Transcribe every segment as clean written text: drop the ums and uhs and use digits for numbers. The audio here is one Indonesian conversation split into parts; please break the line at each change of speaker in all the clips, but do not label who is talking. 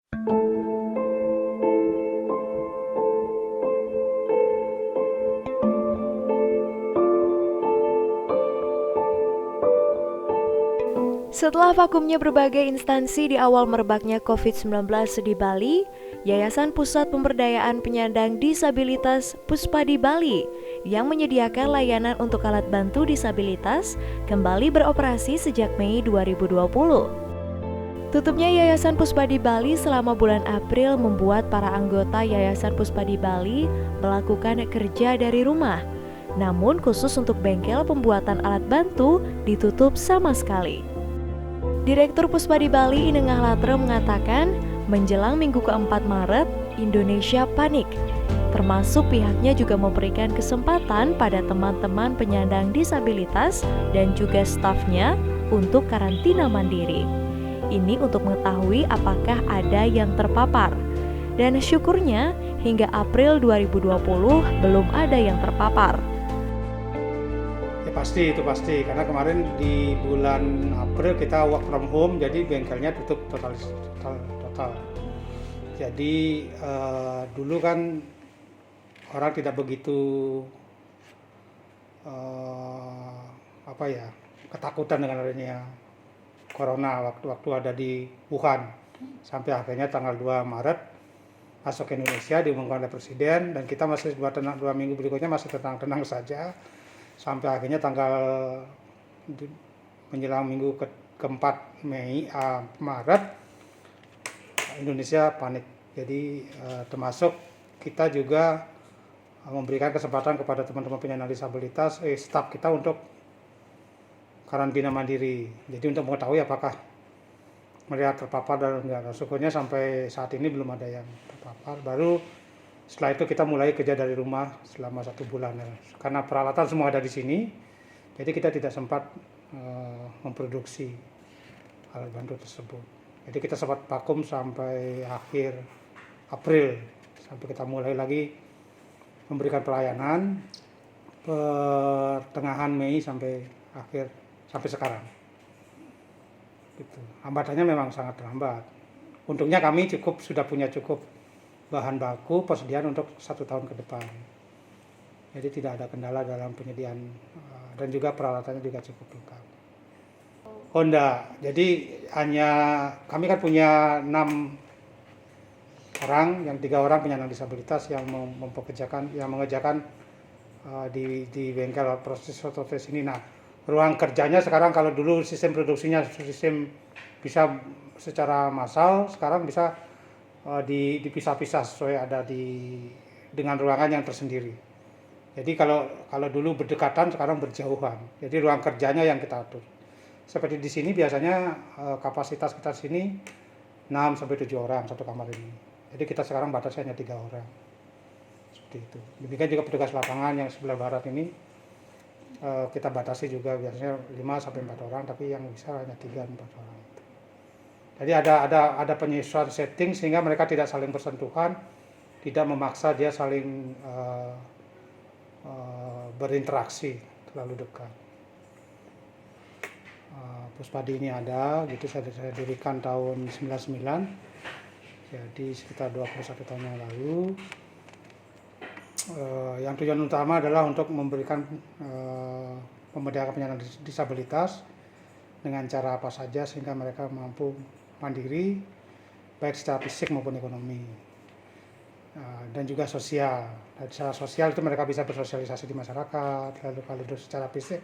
Setelah vakumnya berbagai instansi di awal merebaknya COVID-19 di Bali, Yayasan Pusat Pemberdayaan Penyandang Disabilitas Puspadi Bali yang menyediakan layanan untuk alat bantu disabilitas kembali beroperasi sejak Mei 2020. Tutupnya Yayasan Puspadi Bali selama bulan April membuat para anggota Yayasan Puspadi Bali melakukan kerja dari rumah. Namun khusus untuk bengkel pembuatan alat bantu ditutup sama sekali. Direktur Puspadi Bali Inengah Latre mengatakan, menjelang minggu keempat Maret, Indonesia panik. Termasuk pihaknya juga memberikan kesempatan pada teman-teman penyandang disabilitas dan juga stafnya untuk karantina mandiri. Ini untuk mengetahui apakah ada yang terpapar. Dan syukurnya hingga April 2020 belum ada yang terpapar.
Itu pasti, karena kemarin di bulan April kita work from home, jadi bengkelnya tutup total. Jadi dulu kan orang tidak begitu ketakutan dengan adanya corona waktu ada di Wuhan, sampai akhirnya tanggal 2 Maret masuk ke Indonesia diumumkan oleh Presiden, dan kita masih 2 minggu berikutnya masih tenang-tenang saja. Sampai akhirnya tanggal menjelang minggu keempat Maret, Indonesia panik. Jadi termasuk kita juga memberikan kesempatan kepada teman-teman penyandang disabilitas, staf kita untuk karantina mandiri. Jadi untuk mengetahui apakah mereka terpapar dan enggak. Syukurnya sampai saat ini belum ada yang terpapar. Baru setelah itu kita mulai kerja dari rumah selama 1 bulan. Karena peralatan semua ada di sini, jadi kita tidak sempat memproduksi alat bantu tersebut. Jadi kita sempat vakum sampai akhir April, sampai kita mulai lagi memberikan pelayanan pertengahan Mei sampai sekarang. Gitu. Hambatannya memang sangat terlambat. Untungnya kami sudah punya cukup bahan baku persediaan untuk 1 tahun ke depan. Jadi tidak ada kendala dalam penyediaan dan juga peralatannya juga cukup lengkap. Honda. Jadi kami kan punya 6 orang, yang 3 orang penyandang disabilitas yang mengerjakan di bengkel proses ototes ini. Nah, ruang kerjanya sekarang, kalau dulu sistem produksinya bisa secara massal, sekarang bisa dipisah-pisah sesuai ada dengan ruangan yang tersendiri. Jadi kalau dulu berdekatan, sekarang berjauhan. Jadi ruang kerjanya yang kita atur. Seperti di sini biasanya kapasitas kita sini 6 sampai 7 orang satu kamar ini. Jadi kita sekarang batasnya hanya 3 orang. Seperti itu. Demikian juga petugas lapangan yang sebelah barat ini kita batasi juga biasanya 5 sampai 4 orang, tapi yang bisa hanya 3-4 orang. Jadi ada penyesuaian setting sehingga mereka tidak saling bersentuhan, tidak memaksa dia saling berinteraksi terlalu dekat. Puspadi ini ada, gitu saya dirikan tahun 99, jadi sekitar 21 tahun yang lalu. Yang tujuan utama adalah untuk memberikan pemberdayaan penyandang disabilitas dengan cara apa saja sehingga mereka mampu mandiri, baik secara fisik maupun ekonomi, dan juga sosial. Dan secara sosial itu mereka bisa bersosialisasi di masyarakat. Lalu kalau secara fisik,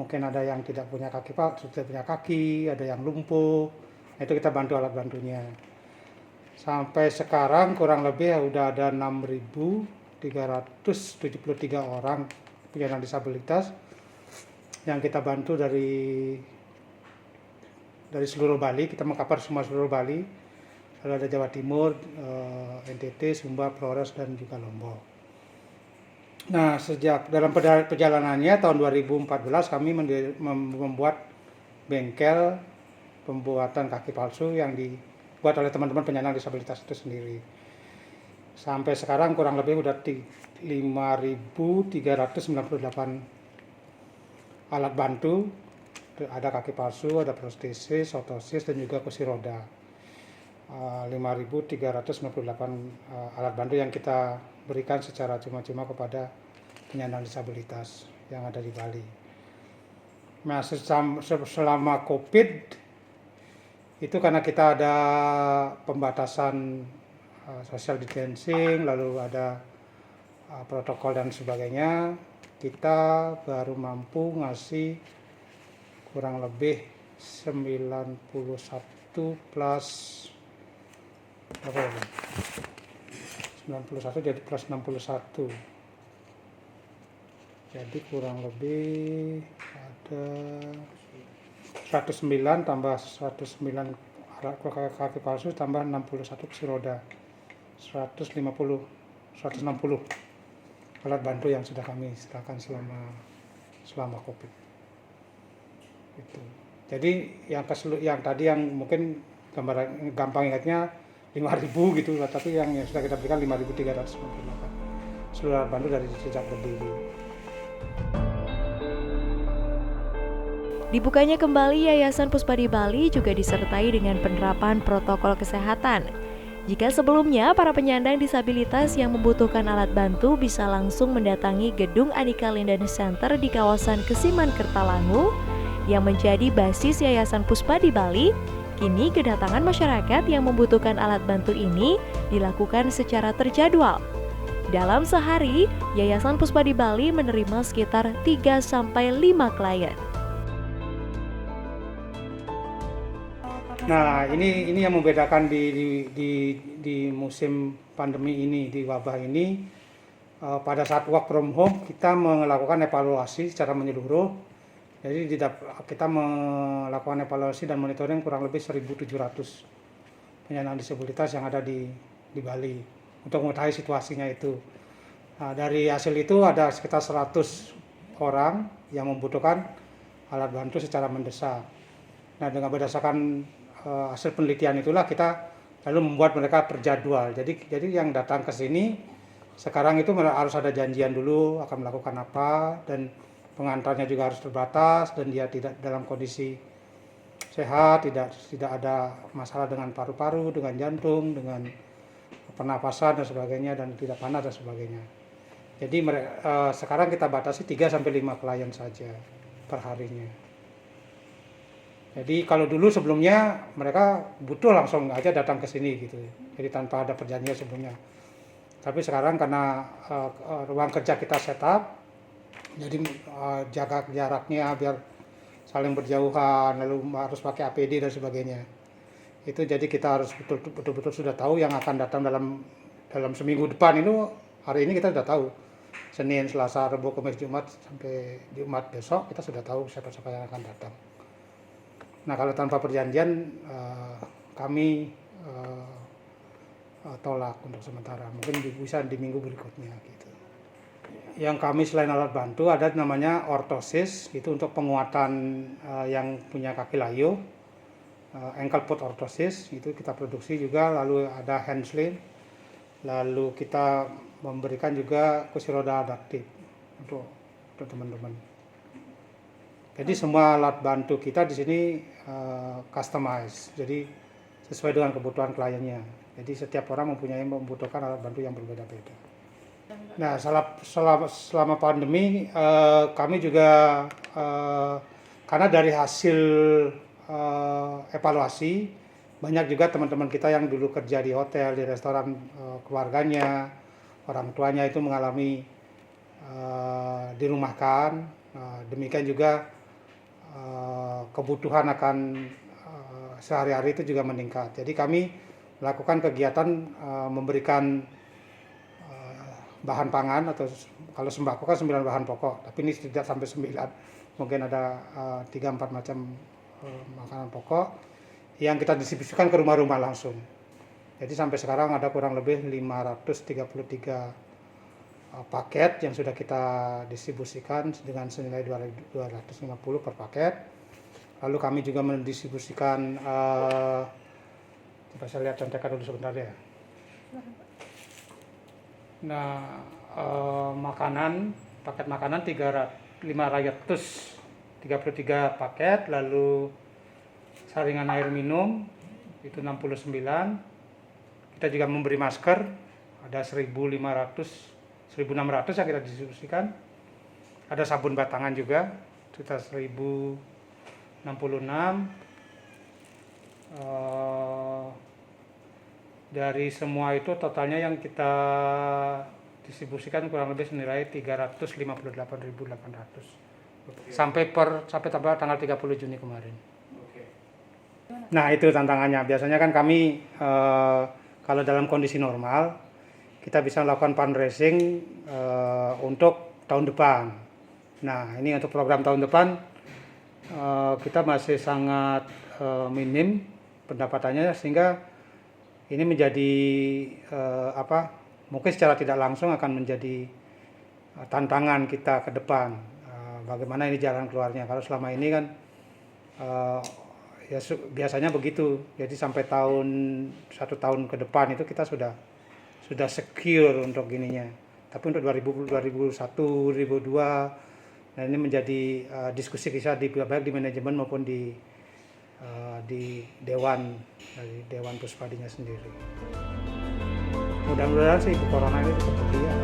mungkin ada yang tidak punya kaki, ada yang lumpuh. Nah, itu kita bantu alat bantunya. Sampai sekarang kurang lebih udah ada 6.373 orang penyandang disabilitas yang kita bantu dari seluruh Bali. Kita mengcover semua seluruh Bali. Lalu ada Jawa Timur, NTT, Sumba, Flores, dan juga Lombok. Nah, sejak dalam perjalanannya tahun 2014 kami membuat bengkel pembuatan kaki palsu yang dibuat oleh teman-teman penyandang disabilitas itu sendiri. Sampai sekarang kurang lebih udah 5.398 alat bantu. Ada kaki palsu, ada prostesis, otosis, dan juga kursi roda. 5.398 alat bantu yang kita berikan secara cuma-cuma kepada penyandang disabilitas yang ada di Bali. Nah, selama COVID itu karena kita ada pembatasan social distancing, lalu ada protokol dan sebagainya, kita baru mampu ngasih kurang lebih 91 plus apa ya? 91 jadi plus 61. Jadi kurang lebih ada 109 tambah 109 kaki palsu tambah 61 kursi roda. 160 alat bantu yang sudah kami serahkan selama COVID. Itu. Jadi yang tadi yang mungkin gampang ingatnya 5.000 gitu, tapi yang sudah kita berikan 5.398 seluruh alat bantu dari sejak berdiri.
Dibukanya kembali Yayasan Puspadi Bali juga disertai dengan penerapan protokol kesehatan. Jika sebelumnya para penyandang disabilitas yang membutuhkan alat bantu bisa langsung mendatangi gedung Anika Linden Center di kawasan Kesiman Kertalangu yang menjadi basis Yayasan Puspadi Bali, kini kedatangan masyarakat yang membutuhkan alat bantu ini dilakukan secara terjadwal. Dalam sehari, Yayasan Puspadi Bali menerima sekitar 3-5 klien.
Nah, ini yang membedakan di musim pandemi ini, di wabah ini. Pada saat work from home, kita melakukan evaluasi secara menyeluruh. Jadi kita melakukan evaluasi dan monitoring kurang lebih 1.700 penyandang disabilitas yang ada di Bali untuk mengetahui situasinya itu. Nah, dari hasil itu ada sekitar 100 orang yang membutuhkan alat bantu secara mendesak. Nah, dengan berdasarkan hasil penelitian itulah kita lalu membuat mereka berjadwal. Jadi yang datang ke sini sekarang itu harus ada janjian dulu akan melakukan apa, dan pengantarnya juga harus terbatas dan dia tidak dalam kondisi sehat, tidak ada masalah dengan paru-paru, dengan jantung, dengan pernapasan dan sebagainya, dan tidak panas dan sebagainya. Jadi sekarang kita batasi 3-5 klien saja per harinya. Jadi kalau dulu sebelumnya mereka butuh langsung aja datang ke sini gitu, jadi tanpa ada perjanjian sebelumnya. Tapi sekarang karena ruang kerja kita setup, jadi jaga jaraknya biar saling berjauhan, lalu harus pakai APD dan sebagainya. Itu jadi kita harus betul-betul sudah tahu yang akan datang dalam seminggu depan itu. Hari ini kita sudah tahu, Senin, Selasa, Rabu, Kamis, Jumat sampai Jumat besok kita sudah tahu siapa-siapa yang akan datang. Nah, kalau tanpa perjanjian kami tolak untuk sementara, mungkin bisa di minggu berikutnya gitu. Yang kami selain alat bantu ada namanya ortosis, itu untuk penguatan yang punya kaki layu, ankle foot ortosis itu kita produksi juga. Lalu ada hand sling, lalu kita memberikan juga kursi roda adaptif untuk teman-teman. Jadi semua alat bantu kita di sini customize, jadi sesuai dengan kebutuhan kliennya. Jadi setiap orang membutuhkan alat bantu yang berbeda-beda. Nah, selama pandemi kami juga karena dari hasil evaluasi banyak juga teman-teman kita yang dulu kerja di hotel, di restoran, keluarganya, orang tuanya itu mengalami dirumahkan. Demikian juga kebutuhan akan sehari-hari itu juga meningkat. Jadi kami melakukan kegiatan memberikan bahan pangan, atau kalau sembako kan 9 bahan pokok, tapi ini tidak sampai 9, mungkin ada 3-4 macam makanan pokok yang kita distribusikan ke rumah-rumah langsung. Jadi sampai sekarang ada kurang lebih 533 paket yang sudah kita distribusikan dengan senilai 250 per paket. Lalu kami juga mendistribusikan, coba saya lihat contekan dulu sebentar ya. Nah, paket makanan 533 paket, lalu saringan air minum itu 69. Kita juga memberi masker, ada 1.600 yang kita distribusikan. Ada sabun batangan juga, kita 1.066. Dari semua itu totalnya yang kita distribusikan kurang lebih senilai 358.800 sampai tanggal 30 Juni kemarin. Nah, itu tantangannya. Biasanya kan kami kalau dalam kondisi normal kita bisa melakukan fundraising untuk tahun depan. Nah, ini untuk program tahun depan kita masih sangat minim pendapatannya, sehingga ini menjadi mungkin secara tidak langsung akan menjadi tantangan kita ke depan. Bagaimana ini jalan keluarnya? Kalau selama ini kan ya biasanya begitu. Jadi sampai 1 tahun ke depan itu kita sudah secure untuk gininya. Tapi untuk 2001, 2002, nah ini menjadi diskusi kita baik di manajemen maupun di Dewan Puspadinya sendiri. Mudah-mudahan sih corona ini tetap berdiam.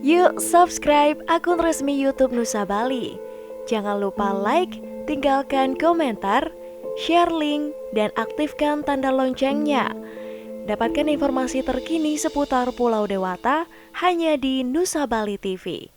Yuk subscribe akun resmi YouTube Nusa Bali. Jangan lupa like, tinggalkan komentar, share link, dan aktifkan tanda loncengnya. Dapatkan informasi terkini seputar Pulau Dewata hanya di Nusa Bali TV.